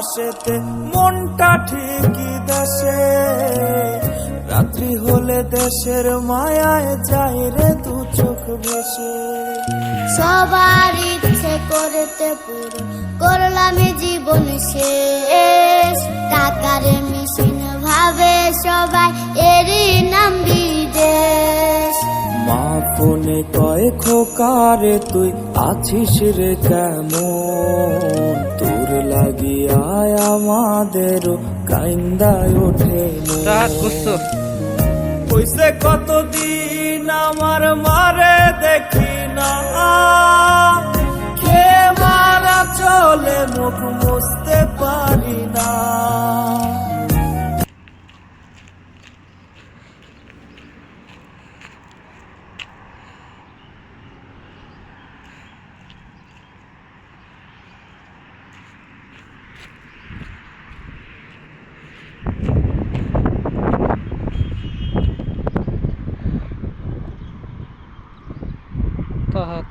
আকাশেতে মনটা ঠিকই দেশে, রাত্রি হলে দেশের মায়ায় যায় রে দু চোখ ভেসে। সবার ইচ্ছে করতে পুরো করলাম জীবন শেষ, টাকার মেশিন ভাবে সবাই এরই নাম বিদেশ। মা ফোনে কয় খোকারে তুই আছিস রে কেমন, তোর লাগিয়ায় আমাদেরও কাইন্দায় ওঠে মন। হইছে কতদিন আমার মারে দেখি না, কে মারা চলে মুখ মুছতে পারি না। তাহাত